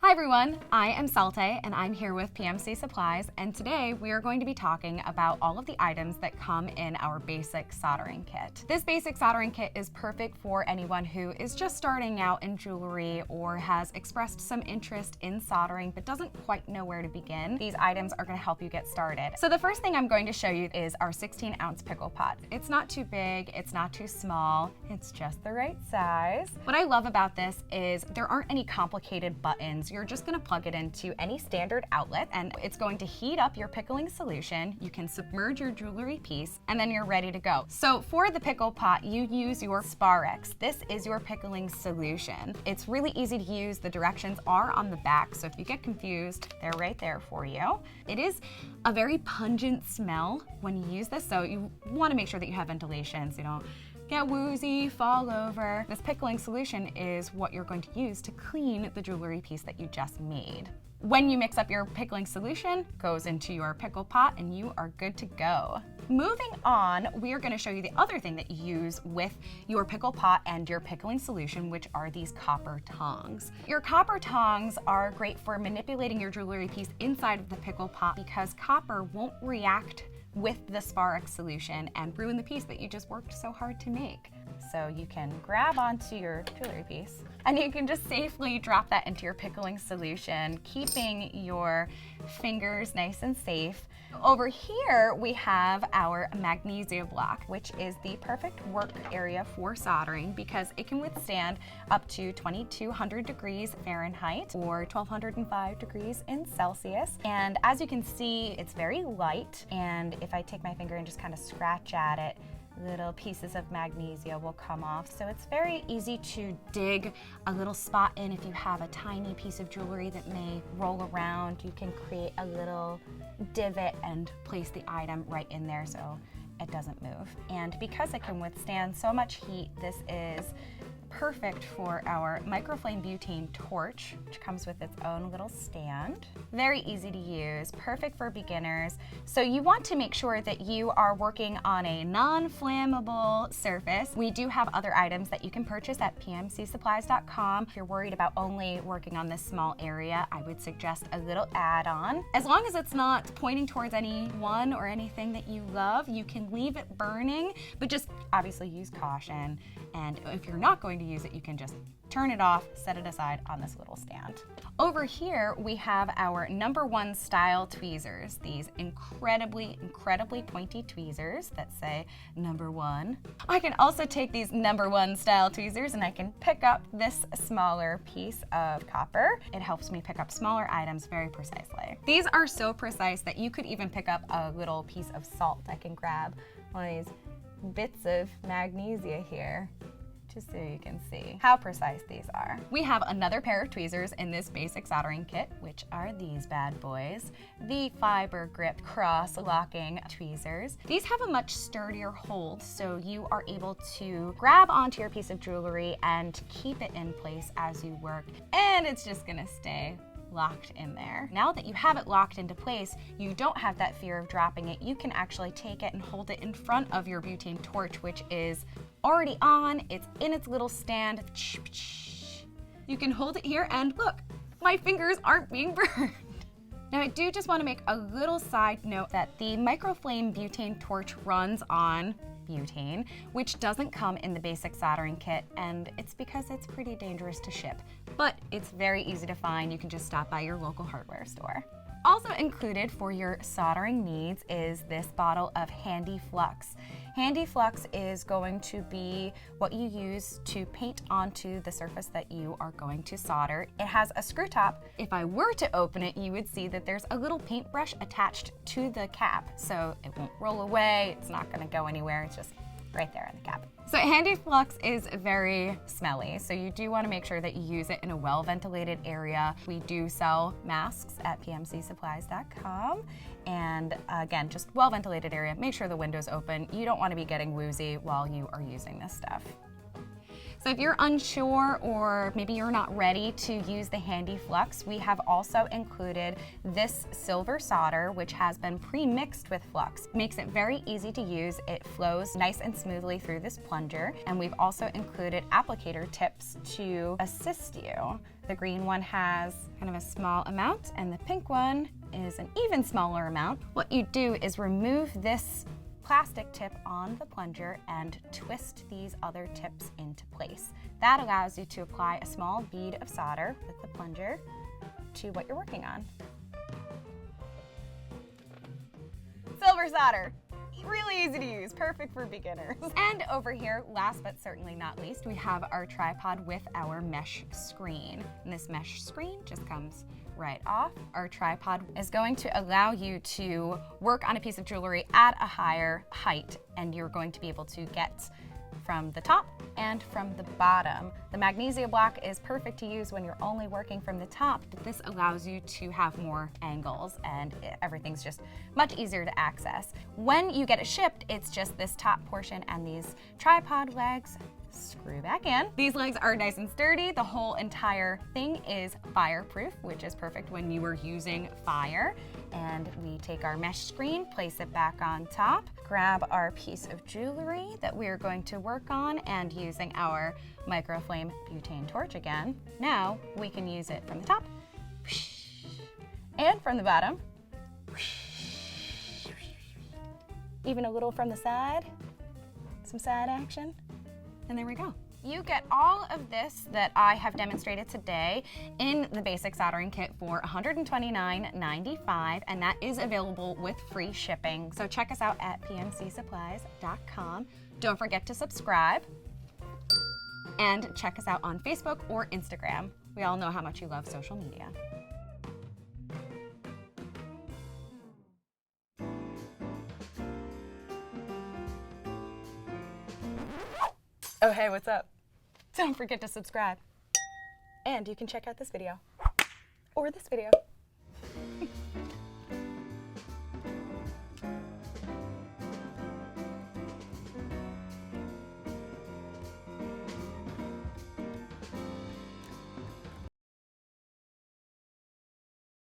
Hi everyone, I am Salte and I'm here with PMC Supplies, and today we are going to be talking about all of the items that come in our basic soldering kit. This basic soldering kit is perfect for anyone who is just starting out in jewelry or has expressed some interest in soldering but doesn't quite know where to begin. These items are going to help you get started. So the first thing I'm going to show you is our 16-ounce pickle pot. It's not too big, it's not too small, it's just the right size. What I love about this is there aren't any complicated buttons. You're just going to plug it into any standard outlet and it's going to heat up your pickling solution. You can submerge your jewelry piece and then you're ready to go. So for the pickle pot, you use your Sparex. This is your pickling solution. It's really easy to use. The directions are on the back, so if you get confused, they're right there for you. It is a very pungent smell when you use this, so you want to make sure that you have ventilation so you don't get woozy, fall over. This pickling solution is what you're going to use to clean the jewelry piece that you just made. When you mix up your pickling solution, goes into your pickle pot and you are good to go. Moving on, we are going to show you the other thing that you use with your pickle pot and your pickling solution, which are these copper tongs. Your copper tongs are great for manipulating your jewelry piece inside of the pickle pot because copper won't react with the Sparex solution and ruin the piece that you just worked so hard to make. So you can grab onto your jewelry piece and you can just safely drop that into your pickling solution, keeping your fingers nice and safe. Over here we have our Magnesia Block, which is the perfect work area for soldering because it can withstand up to 2200 degrees Fahrenheit or 1205 degrees in Celsius. And as you can see, it's very light, and if I take my finger and just kind of scratch at it, little pieces of magnesia will come off. So it's very easy to dig a little spot in. If you have a tiny piece of jewelry that may roll around, you can create a little divot and place the item right in there so it doesn't move. And because it can withstand so much heat, this is perfect for our microflame butane torch, which comes with its own little stand. Very easy to use, perfect for beginners. So you want to make sure that you are working on a non-flammable surface. We do have other items that you can purchase at pmcsupplies.com. If you're worried about only working on this small area, I would suggest a little add-on. As long as it's not pointing towards anyone or anything that you love, you can leave it burning, but just obviously use caution. And if you're not going to use it, you can just turn it off, set it aside on this little stand. Over here, we have our #1 style tweezers, these incredibly pointy tweezers that say #1. I can also take these #1 style tweezers and I can pick up this smaller piece of copper. It helps me pick up smaller items very precisely. These are so precise that you could even pick up a little piece of salt. I can grab one of these bits of magnesia here, just so you can see how precise these are. We have another pair of tweezers in this basic soldering kit, which are these bad boys, the fiber grip cross-locking tweezers. These have a much sturdier hold, so you are able to grab onto your piece of jewelry and keep it in place as you work, and it's just gonna stay locked in there. Now that you have it locked into place, you don't have that fear of dropping it. You can actually take it and hold it in front of your butane torch, which is already on. It's in its little stand. You can hold it here and look, my fingers aren't being burned. Now I do just want to make a little side note that the microflame butane torch runs on butane, which doesn't come in the basic soldering kit, and it's because it's pretty dangerous to ship, but it's very easy to find. You can just stop by your local hardware store. Also included for your soldering needs is this bottle of Handy Flux. Handy Flux is going to be what you use to paint onto the surface that you are going to solder. It has a screw top. If I were to open it, you would see that there's a little paintbrush attached to the cap, so it won't roll away. It's not going to go anywhere. It's just right there in the cap. So Handy Flux is very smelly, so you do want to make sure that you use it in a well-ventilated area. We do sell masks at pmcsupplies.com, and again, just well-ventilated area. Make sure the window's open. You don't want to be getting woozy while you are using this stuff. So if you're unsure or maybe you're not ready to use the handy flux, we have also included this silver solder, which has been pre-mixed with flux. Makes it very easy to use. It flows nice and smoothly through this plunger. And we've also included applicator tips to assist you. The green one has kind of a small amount and the pink one is an even smaller amount. What you do is remove this plastic tip on the plunger and twist these other tips into place. That allows you to apply a small bead of solder with the plunger to what you're working on. Silver solder. Really easy to use, perfect for beginners. And over here, last but certainly not least, we have our tripod with our mesh screen. And this mesh screen just comes right off. Our tripod is going to allow you to work on a piece of jewelry at a higher height, and you're going to be able to get from the top and from the bottom. The Magnesia Block is perfect to use when you're only working from the top, but this allows you to have more angles and everything's just much easier to access. When you get it shipped, it's just this top portion and these tripod legs screw back in. These legs are nice and sturdy. The whole entire thing is fireproof, which is perfect when you are using fire. And we take our mesh screen, place it back on top, grab our piece of jewelry that we are going to work on, and using our microflame butane torch again, now we can use it from the top and from the bottom, even a little from the side, some side action. And there we go. You get all of this that I have demonstrated today in the basic soldering kit for $129.95, and that is available with free shipping. So check us out at pmcsupplies.com. Don't forget to subscribe and check us out on Facebook or Instagram. We all know how much you love social media. Oh, hey, what's up? Don't forget to subscribe. And you can check out this video or this video.